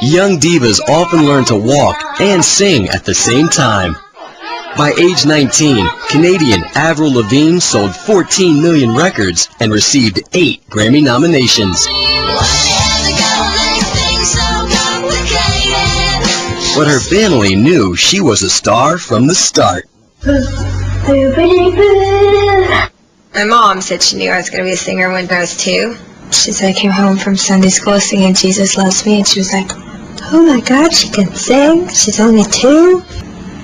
Young divas often learn to walk and sing at the same time. By age 19, Canadian Avril Lavigne sold 14 million records and received 8 Grammy nominations. But her family knew she was a star from the start. My mom said she knew I was going to be a singer when I was 2. She said I came home from Sunday school singing Jesus Loves Me, and she was like, oh my God, she can sing. She's only 2.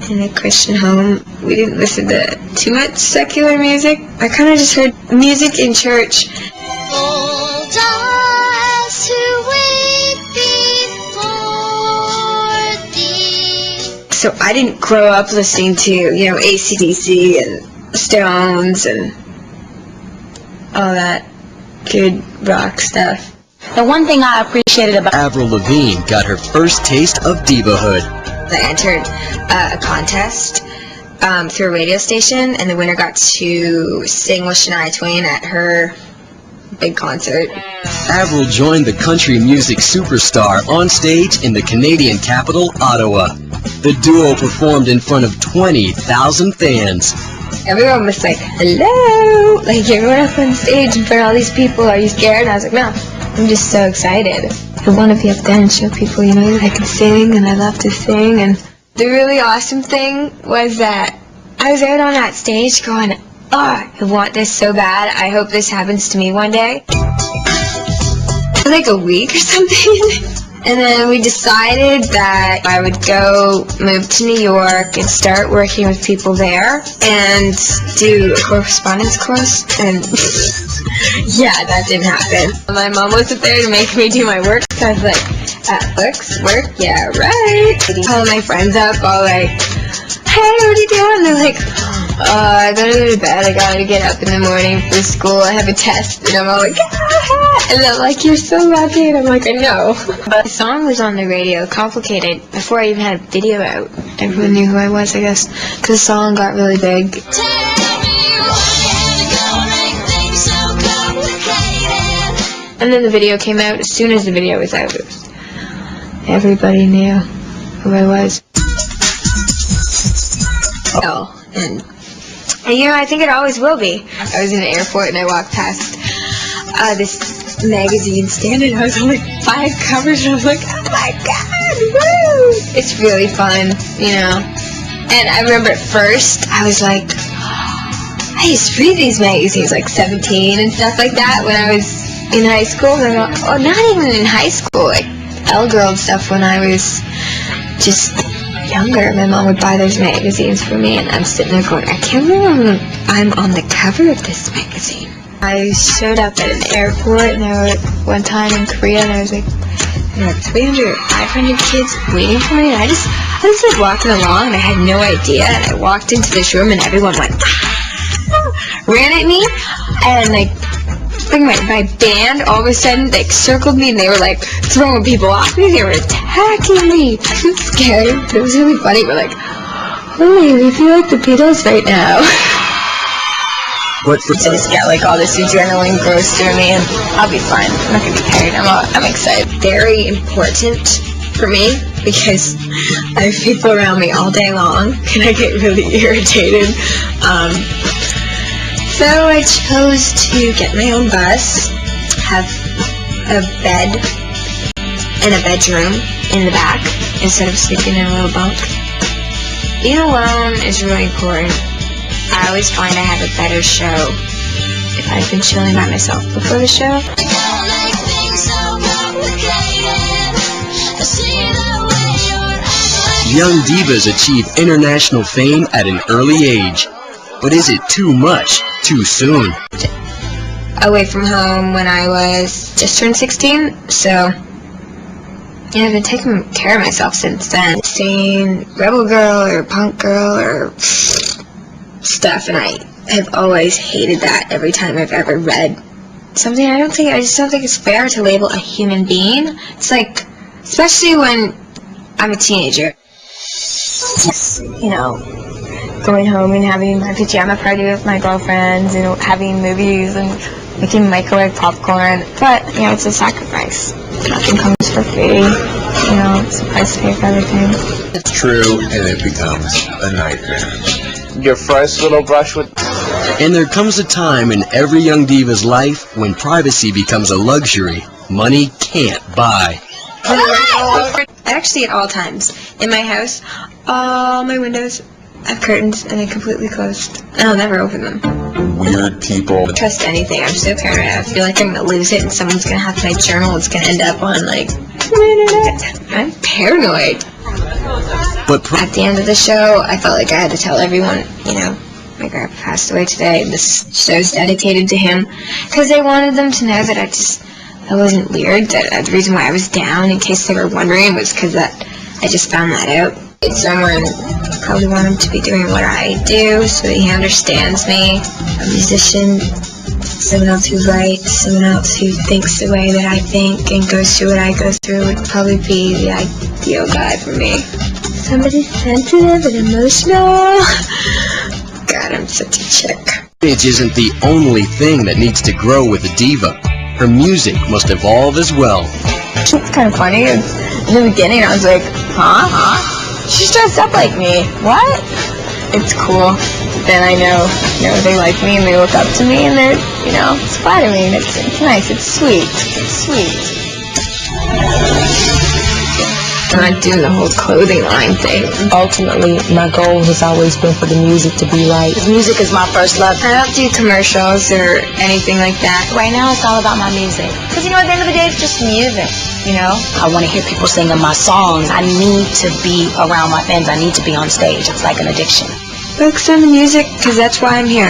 In a Christian home, we didn't listen to too much secular music. I kind of just heard music in church. So I didn't grow up listening to, AC/DC and Stones and all that good rock stuff. The one thing I appreciated about Avril Lavigne got her first taste of divahood. I entered a contest through a radio station, and the winner got to sing with Shania Twain at her big concert. Avril joined the country music superstar on stage in the Canadian capital, Ottawa. The duo performed in front of 20,000 fans. Everyone was like, hello! Like, you're going up on stage in front of all these people. Are you scared? And I was like, no. I'm just so excited. I want to be up there and show people, that I can sing, and I love to sing. And the really awesome thing was that I was out on that stage going, I want this so bad. I hope this happens to me one day. For like a week or something. And then we decided that I would go move to New York and start working with people there and do a correspondence course. And yeah, that didn't happen. My mom wasn't there to make me do my work, so I was like, books, work, yeah, right. Calling my friends up, all like, hey, what are you doing? They're like, I gotta go to bed, I gotta get up in the morning for school, I have a test. And I'm all like, and they're like, you're so lucky. And I'm like, I know. But the song was on the radio, Complicated, before I even had a video out. Everyone knew who I was, I guess, because the song got really big. And then the video came out. As soon as the video was out, everybody knew who I was. And I think it always will be. I was in the airport and I walked past this magazine stand and I was on like 5 covers and I was like, oh my God, woo! It's really fun, And I remember at first I was like, I used to read these magazines like 17 and stuff like that when I was in high school. And I go, not even in high school, like L-Girl and stuff when I was just younger. My mom would buy those magazines for me and I'm sitting there going, I can't believe I'm on the cover of this magazine. I showed up at an airport and there were one time in Korea and there was like 300, 500 kids waiting for me and I was like walking along and I had no idea and I walked into this room and everyone went ran at me and like my band all of a sudden like circled me and they were like throwing people off me, they were attacking me. I was scared, but it was really funny. We're like, holy, we feel like the Beatles right now. But for I just get like all this adrenaline goes through me and I'll be fine. I'm not gonna be tired. I'm excited. Very important for me because I have people around me all day long and I get really irritated. So I chose to get my own bus, have a bed and a bedroom in the back instead of sleeping in a little bunk. Being alone is really important. I always find I have a better show if I've been chilling by myself before the show. Young divas achieve international fame at an early age. But is it too much, too soon? Away from home when I was just turned 16, so I've been taking care of myself since then. Saying rebel girl or punk girl or stuff, and I have always hated that every time I've ever read something. I just don't think it's fair to label a human being. It's like, especially when I'm a teenager. Going home and having my pajama party with my girlfriends, having movies and making microwave popcorn. But, it's a sacrifice. nothing comes for free. You know, it's a price to pay for everything. It's true, and it becomes a nightmare. Your first little brush with... And there comes a time in every young diva's life when privacy becomes a luxury money can't buy. Actually, at all times. In my house, all my windows have curtains and they're completely closed. And I'll never open them. Weird people. Trust anything. I'm so paranoid. I feel like I'm going to lose it and someone's going to have my journal. It's going to end up on, like, the internet. I'm paranoid. But at the end of the show, I felt like I had to tell everyone, you know, my grandpa passed away today. This show's dedicated to him. Because I wanted them to know that I wasn't weird. That the reason why I was down, in case they were wondering, was because I just found that out. Someone probably want him to be doing what I do so that he understands me. A musician, someone else who writes, someone else who thinks the way that I think and goes through what I go through would probably be the ideal guy for me. Somebody sensitive and emotional. God, I'm such a chick. Image isn't the only thing that needs to grow with a diva. Her music must evolve as well. It's kind of funny. In the beginning, I was like, huh? She's dressed up like me. What? It's cool. Then I know they like me and they look up to me and they're, you know, it's flattering. It's nice. It's sweet. It's sweet. I'm not doing the whole clothing line thing. Ultimately, my goal has always been for the music to be right. Music is my first love. I don't do commercials or anything like that. Right now, it's all about my music. Because, you know, at the end of the day, it's just music, you know? I want to hear people singing my songs. I need to be around my fans. I need to be on stage. It's like an addiction. Focus on the music, because that's why I'm here.